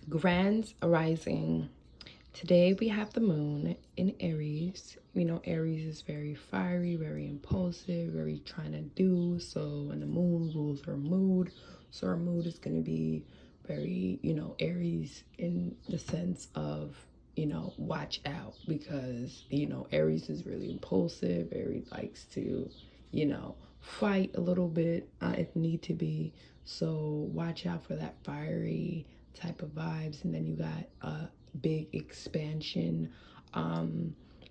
Grand arising. Today we have the moon in Aries. You know, Aries is very fiery, very impulsive, very trying to do. So when the moon rules her mood, so her mood is going to be very, Aries in the sense of, watch out because, Aries is really impulsive. Aries likes to, fight a little bit if need to be. So watch out for that fiery type of vibes. And then you got big expansion,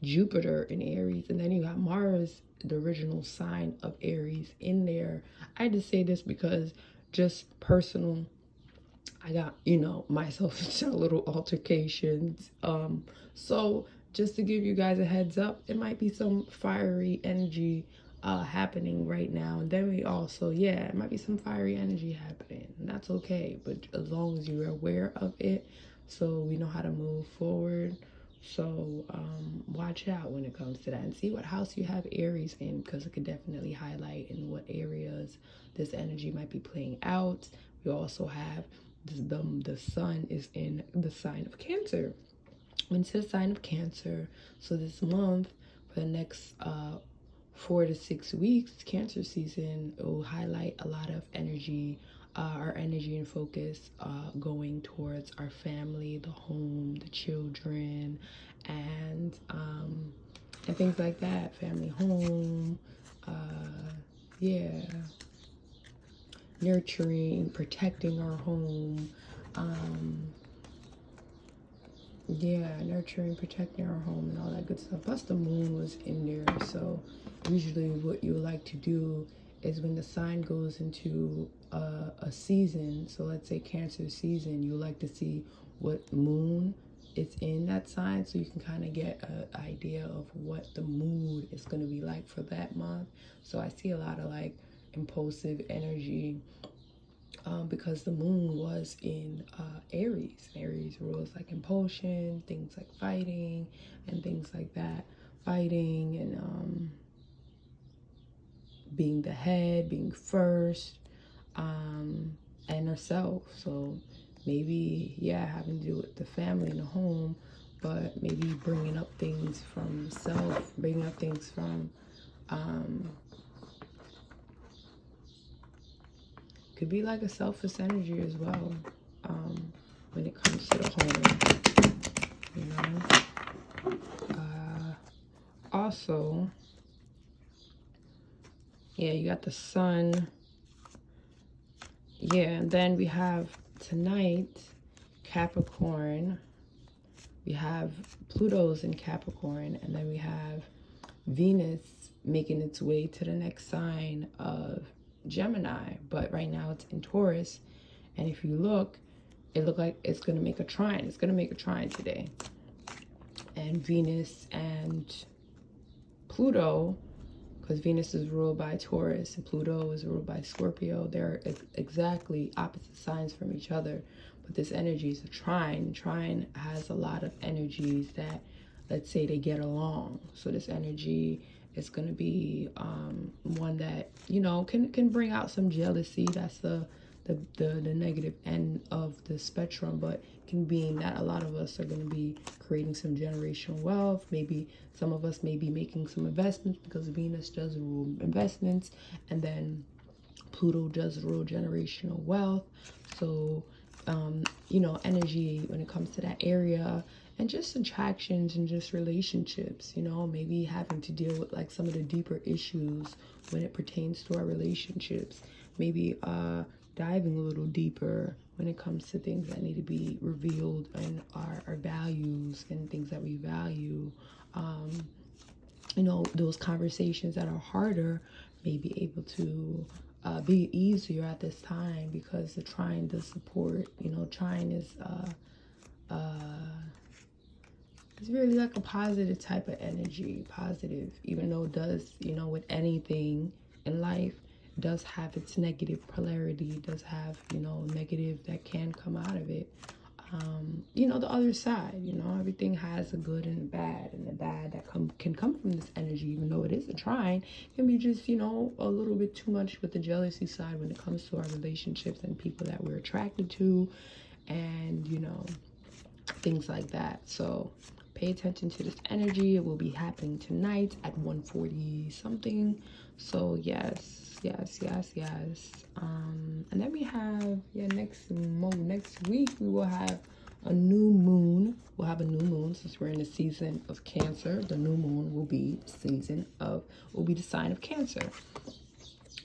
Jupiter in Aries, and then you got Mars, the original sign of Aries, in there. I had to say this because just personal, I got, myself into little altercations. So just to give you guys a heads up, it might be some fiery energy happening right now. And then we also, it might be some fiery energy happening. And that's okay, but as long as you're aware of it, so we know how to move forward. So watch out when it comes to that, and see what house you have Aries in, because it could definitely highlight in what areas this energy might be playing out. We also have the sun is in the sign of Cancer. Into the sign of Cancer. So this month, for the next 4 to 6 weeks, Cancer season, it will highlight a lot of energy, our energy and focus going towards our family, the home, the children, and things like that. Family, home, yeah, nurturing, protecting our home. Nurturing, protecting our home, and all that good stuff. Plus, the moon was in there. So, usually, what you like to do is when the sign goes into a season. So, let's say Cancer season, you like to see what moon is in that sign, so you can kind of get an idea of what the mood is going to be like for that month. So, I see a lot of like impulsive energy. Because the moon was in Aries. Aries rules like impulsion, things like fighting, and things like that. Fighting and being the head, being first, and herself. So maybe, having to do with the family and the home, but maybe bringing up things from self, bringing up things from could be like a selfish energy as well, when it comes to the home, also, you got the sun. And then we have tonight, Capricorn. We have Pluto's in Capricorn, and then we have Venus making its way to the next sign of Gemini, but right now it's in Taurus. And if you look, it looks like it's going to make a trine. It's going to make a trine today. And Venus and Pluto, because Venus is ruled by Taurus and Pluto is ruled by Scorpio, they're exactly opposite signs from each other. But this energy is a trine. Trine has a lot of energies that, let's say, they get along. So this energy is going to be one that, can bring out some jealousy. That's the negative end of the spectrum, but can mean that a lot of us are going to be creating some generational wealth. Maybe some of us may be making some investments, because Venus does rule investments, and then Pluto does rule generational wealth. So energy when it comes to that area, and just attractions and just relationships, maybe having to deal with like some of the deeper issues when it pertains to our relationships. Maybe diving a little deeper when it comes to things that need to be revealed, and our values and things that we value. Those conversations that are harder may be able to be easier at this time, because the trine does support. Trine is it's really like a positive type of energy. Positive, even though it does, with anything in life, does have its negative polarity, does have, negative that can come out of it. The other side, everything has a good and a bad, and the bad that can come from this energy, even though it is a trine, can be just, a little bit too much with the jealousy side when it comes to our relationships and people that we're attracted to. and, you know, things like that. So pay attention to this energy. It will be happening tonight at 1:40 something. So yes, yes, yes, yes. And then we have, yeah, next week we will have a new moon. We'll have a new moon since we're in the season of Cancer. The new moon will be the sign of Cancer.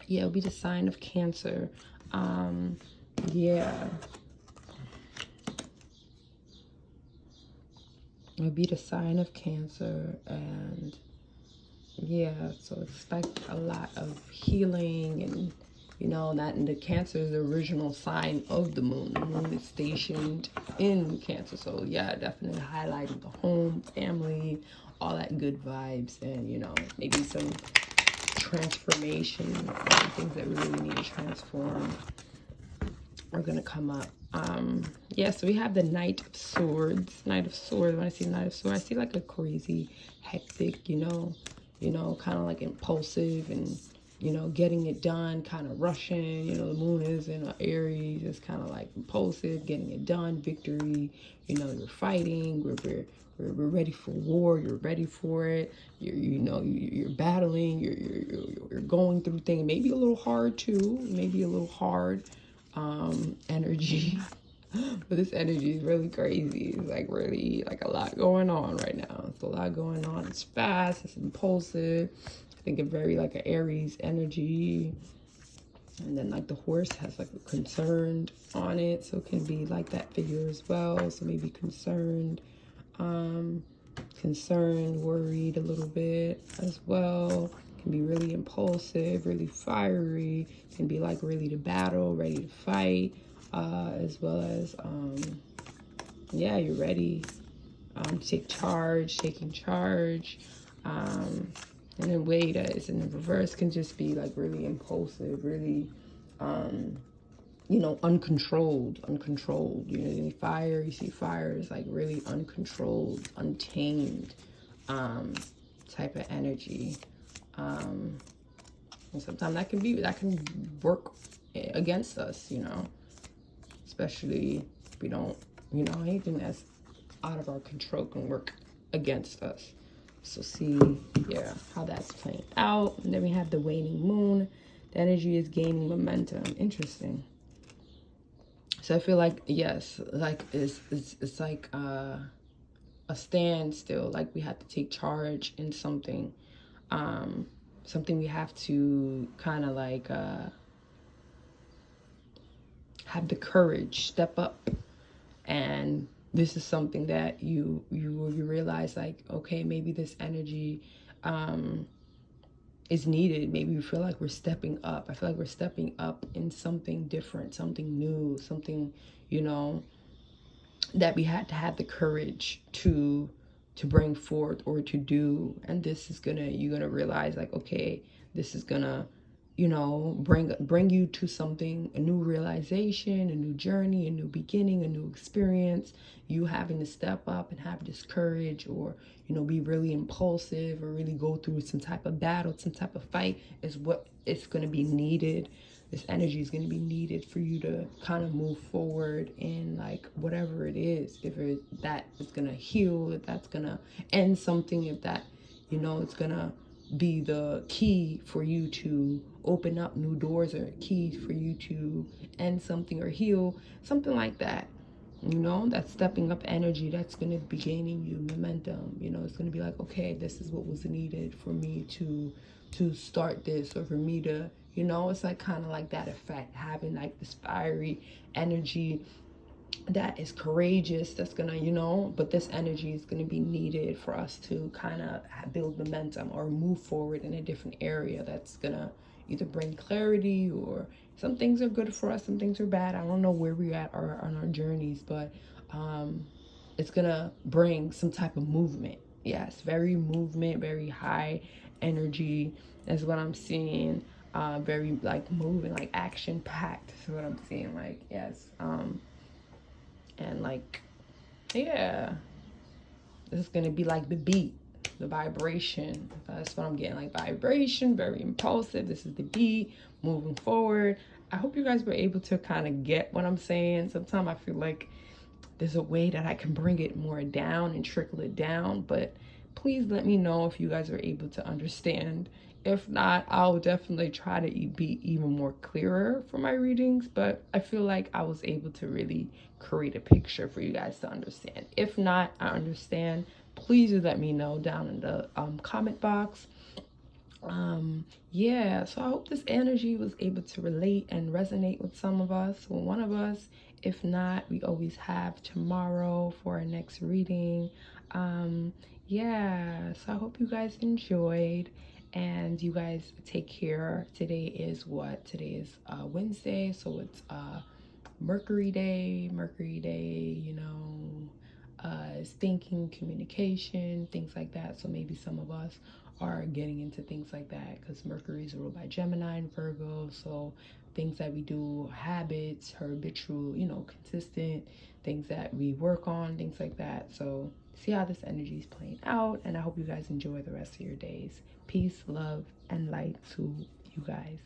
Yeah, it'll be the sign of Cancer. Yeah. It'll be the sign of Cancer, and yeah, so expect a lot of healing, and you know that, and the Cancer is the original sign of the moon. The moon is stationed in Cancer, so yeah, definitely highlighting the home, family, all that good vibes, and you know, maybe some transformation, things that we really need to transform are gonna come up. Yeah, so we have the Knight of Swords. When I see Knight of Swords, I see like a crazy, hectic, you know, kind of like impulsive, and you know, getting it done, kind of rushing. You know, the moon is in Aries, it's kind of like impulsive, getting it done, victory. You know, you're fighting. We're ready for war. You're ready for it. You're battling. You're going through things. Maybe a little hard too. Maybe a little hard. Energy. But this energy is really crazy. It's like really like a lot going on right now. It's a lot going on. It's fast. It's impulsive. I think it's very like an Aries energy. And then like the horse has like a concerned on it, so it can be like that figure as well. So maybe concerned, worried a little bit as well. Can be really impulsive, really fiery. Can be like really to battle, ready to fight, as well as yeah, you're ready to taking charge. And then way that is in the reverse can just be like really impulsive, really you know, uncontrolled. You know, you see fire is like really uncontrolled, untamed type of energy. And sometimes that can work against us, you know, especially if we don't, you know, anything that's out of our control can work against us. So see, yeah, how that's playing out. And then we have the waning moon. The energy is gaining momentum. Interesting. So I feel like, yes, like it's like a standstill. Like we have to take charge in something. Something we have to kind of like have the courage, step up. And this is something that you realize, like, okay, maybe this energy is needed. Maybe we feel like we're stepping up. I feel like we're stepping up in something different, something new, something, you know, that we had to have the courage to bring forth or to do. And this is you're gonna realize, like, okay, this is gonna, you know, bring you to something, a new realization, a new journey, a new beginning, a new experience. You having to step up and have this courage, or, you know, be really impulsive, or really go through some type of battle, some type of fight, is what it's going to be needed. This energy is going to be needed for you to kind of move forward in like whatever it is. If that is going to heal, if that's going to end something, if that, you know, it's going to be the key for you to open up new doors, or key for you to end something or heal something like that. You know, that stepping up energy, that's going to be gaining you momentum. You know, it's going to be like, okay, this is what was needed for me to start this, or for me to, you know, it's like kind of like that effect, having like this fiery energy that is courageous, that's gonna, you know, but this energy is gonna be needed for us to kind of build momentum or move forward in a different area. That's gonna either bring clarity, or some things are good for us, some things are bad. I don't know where we're at on our journeys, but it's gonna bring some type of movement. Yes, very movement, very high energy is what I'm seeing. Very like moving, like action packed is what I'm seeing. Like, yes. And like, yeah, this is gonna be like the beat, the vibration. That's what I'm getting, like vibration, very impulsive. This is the beat, moving forward. I hope you guys were able to kind of get what I'm saying. Sometimes I feel like there's a way that I can bring it more down and trickle it down, but please let me know if you guys are able to understand. If not, I'll definitely try to be even more clearer for my readings, but I feel like I was able to really create a picture for you guys to understand. If not, I understand. Please do let me know down in the comment box. Yeah, so I hope this energy was able to relate and resonate with some of us, with one of us. If not, we always have tomorrow for our next reading. Yeah, so I hope you guys enjoyed, and you guys take care. Today is what? Today is Wednesday, so it's Mercury Day. Mercury Day, you know, is thinking, communication, things like that. So maybe some of us are getting into things like that because Mercury is ruled by Gemini and Virgo. So things that we do, habits, habitual, you know, consistent, things that we work on, things like that. So see how this energy is playing out, and I hope you guys enjoy the rest of your days. Peace, love, and light to you guys.